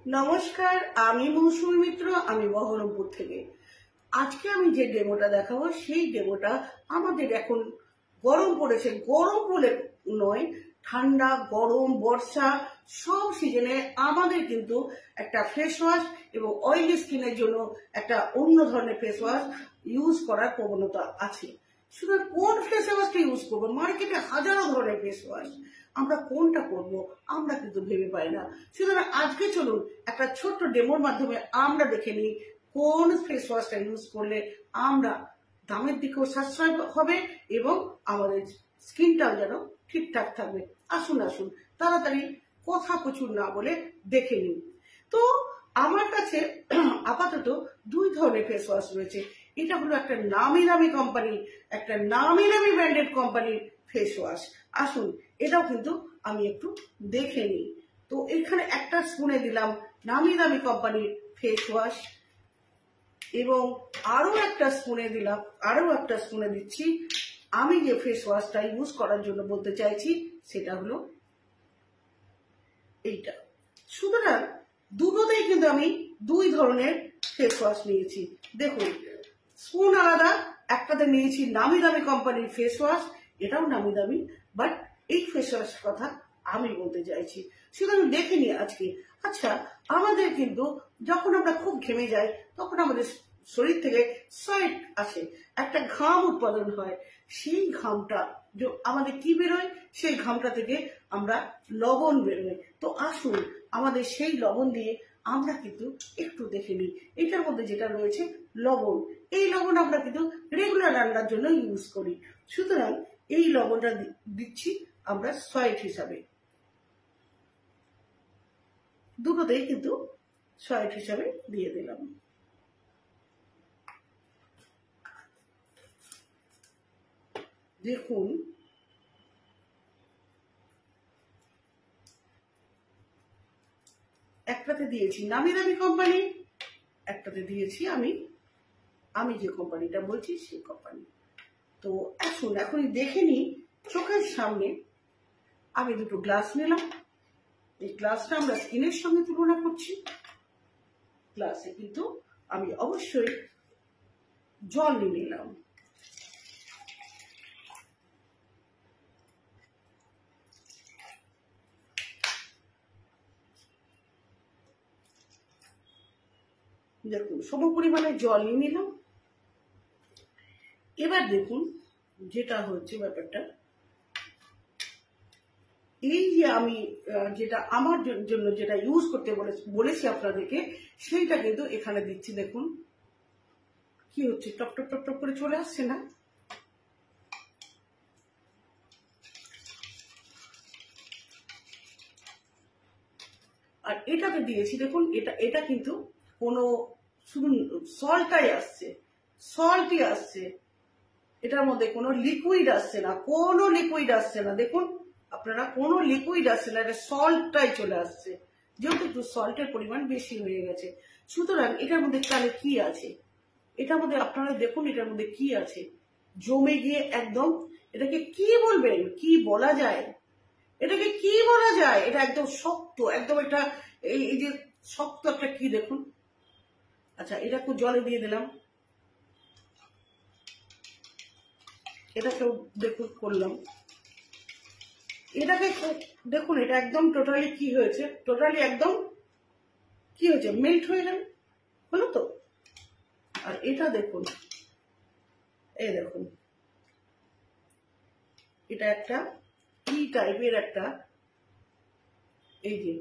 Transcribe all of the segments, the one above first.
নমস্কার, আমি মৌসুমী মিত্র, আমি বহরমপুর থেকে। আজকে আমি যে ডেমোটা দেখাবো সেই ডেমোটা আমাদের এখন গরম পড়েছে, গরম বলে নয়, ঠান্ডা গরম বর্ষা সব সিজনে আমাদের কিন্তু একটা ফেস ওয়াশ এবং অয়েলি স্কিনের জন্য একটা অন্য ধরনের ফেস ওয়াশ ইউজ করার প্রবণতা আছে। শুধু কোন ফেস ওয়াশটা ইউজ করবো? মার্কেটে হাজারো ধরনের ফেস ওয়াশ, আমরা কোনটা করব আমরা কিন্তু ভেবে পাই না। সুতরাং আজকে চলুন একটা ছোট্ট ডেমোর মাধ্যমে আমরা দেখে নিই কোন ফেস ওয়াশটা ইউজ করলে আমরা দামের দিকেও সাশ্রয় হবে এবং আমাদের স্কিনটাও যেন ঠিকঠাক থাকবে। আসুন আসুন তাড়াতাড়ি কথা প্রচুর না বলে দেখে নিন। তো আমার কাছে আপাতত দুই ধরনের ফেস ওয়াশ রয়েছে। এটা হলো একটা নামি দামি কোম্পানি, একটা নামি দামি ব্র্যান্ডেড কোম্পানির ফেস ওয়াশ। আসুন এটাও কিন্তু আমি একটু দেখে নিই। তো এখানে একটা স্পুনে দিলাম নামি দামি কোম্পানির ফেস ওয়াশ এবং আরো একটা স্পুনে দিচ্ছি আমি যে ফেস ওয়াশটা ইউজ করার জন্য বলতে চাইছি সেটা হলো এইটা। সুতরাং দুটোতেই কিন্তু আমি দুই ধরনের ফেস ওয়াশ নিয়েছি। দেখুন স্পুন আলাদা, একটাতে নিয়েছি নামি দামি কোম্পানির ফেস ওয়াশ, এটাও নামি দামি, বাট এই ফেস ওয়াশের কথা আমি বলতে চাইছি। সুতরাং দেখে নিই আজকে। আচ্ছা, আমাদের কিন্তু যখন আমরা খুব ঘেমে যাই তখন আমাদের শরীর থেকে সোয়েট আসে, একটা ঘাম উৎপাদন হয়। সেই ঘামটা আমাদের কি বেরোয়? সেই ঘামটা থেকে আমরা লবণ বেরোয়। তো আসুন আমাদের সেই লবণ দিয়ে আমরা কিন্তু একটু দেখে নিই। এটার মধ্যে যেটা রয়েছে লবণ, এই লবণ আমরা কিন্তু রেগুলার রান্নার জন্য ইউজ করি। সুতরাং এই লবণটা দিচ্ছি আমরা সয়েট হিসাবে, দুটোতেই কিন্তু সয়েট হিসাবে দিয়ে দিলাম। দেখুন একটাতে দিয়েছি নামি দামি কোম্পানি, একটাতে দিয়েছি আমি যে কোম্পানিটা বলছি সেই কোম্পানি। তো আসুন এখন দেখে নিই চোখের সামনে। আমি দুটো গ্লাস নিলাম, এই গ্লাসটা আমরা স্কিনের সঙ্গে তুলনা করছি। গ্লাসে কিন্তু আমি অবশ্যই জল নিয়ে নিলাম। দেখুন সম পরিমাণে জল নিয়ে নিলাম। এবার দেখুন যেটা হচ্ছে ব্যাপারটা, এই যে আমি যেটা আমার জন্য যেটা ইউজ করতে বলেছি আপনাদেরকে, সেইটা কিন্তু এখানে দিচ্ছি। দেখুন কি হচ্ছে, টপ টপ টপ টপ করে চলে আসছে না? আর এটাকে দিয়েছি দেখুন, এটা কিন্তু কোনো শুধু সল্টই আসছে, এটার মধ্যে কোনো লিকুইড আসছে না, দেখুন আপনারা কোনো লিকুইড আসছে না, এটা সল্টটাই চলে আসছে, যেহেতু একটু সল্টের পরিমাণ বেশি হয়ে গেছে। সুতরাং এটার মধ্যে তাহলে কি আছে? এটার মধ্যে আপনারা দেখুন এটার মধ্যে কি আছে, জমে গিয়ে একদম এটাকে কি বলবেন, কি বলা যায়, এটাকে কি বলা যায়? এটা একদম শক্ত, একদম এটা এই যে শক্ত একটা কি দেখুন। আচ্ছা এটা একটু জলে দিয়ে দিলাম, এটাকেও দেখুন করলাম, এটাকে দেখুন এটা একদম টোটালি কি হয়েছে, একদম কি হয়েছে, মেল্ট হয়ে গেল, হলো তো। আর এটা দেখুন, এই দেখুন এটা একটা কি টাইপের একটা, এই যে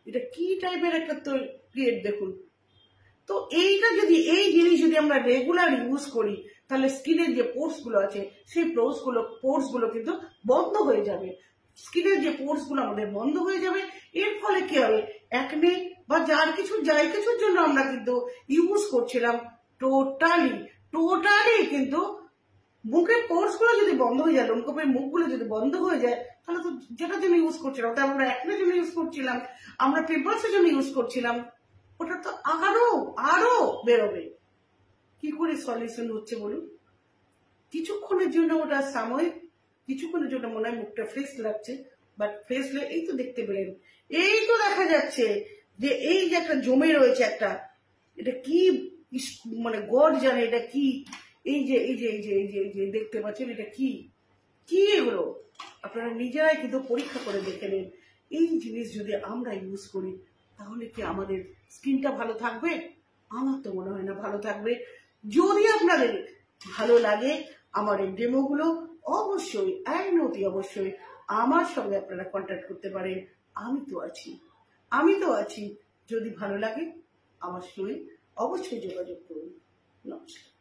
এটা কি টাইপের একটা ক্রিয়েট দেখুন। তো এইটা যদি এই জিনিস যদি আমরা রেগুলার ইউজ করি তাহলে স্কিনের যে পোর্স গুলো আছে সেই পোর্স গুলো কিন্তু বন্ধ হয়ে যাবে। স্কিনের যে পোর্স গুলো আমাদের বন্ধ হয়ে যাবে, এর ফলে কি হবে, একনে বা যাই কিছুর জন্য আমরা কিন্তু ইউজ করছিলাম টোটালি কিন্তু মুখের পোর্স গুলো যদি বন্ধ হয়ে যায়, লোমকূপের মুখগুলো যদি বন্ধ হয়ে যায়, তাহলে তো যেটার জন্য ইউজ করছিলাম, ওটা আমরা একনের জন্য ইউজ করছিলাম, আমরা পিম্পলসের জন্য ইউজ করছিলাম, ওটা তো আরো বেরোবে। কি করে সলিউশন হচ্ছে বলুন? কিছুক্ষণের জন্য ওটা সাময়িক, কিছুক্ষণের জন্য মনে হয় মুখটা ফ্রেশ লাগছে, বাট ফ্রেশ এই তো দেখতে পেলেন, এই তো দেখা যাচ্ছে যে এই যে একটা জমে রয়েছে একটা, এটা কি মানে গড জানে এটা কি। এই যে এই যে এই যে এই যে এই যে দেখতে পাচ্ছেন এটা কি, কি এগুলো আপনারা নিজেরাই কিন্তু পরীক্ষা করে দেখে নিন। এই জিনিস যদি আমরা ইউজ করি তাহলে কি আমাদের স্কিনটা ভালো থাকবে? আমার তো মনে হয় না ভালো থাকবে। যদি আপনাদের ভালো লাগে আমার এই ডেমোগুলো, অবশ্যই অতি অবশ্যই আমার সঙ্গে আপনারা কন্ট্যাক্ট করতে পারেন। আমি তো আছি। যদি ভালো লাগে আমার সঙ্গে অবশ্যই যোগাযোগ করুন। নমস্কার।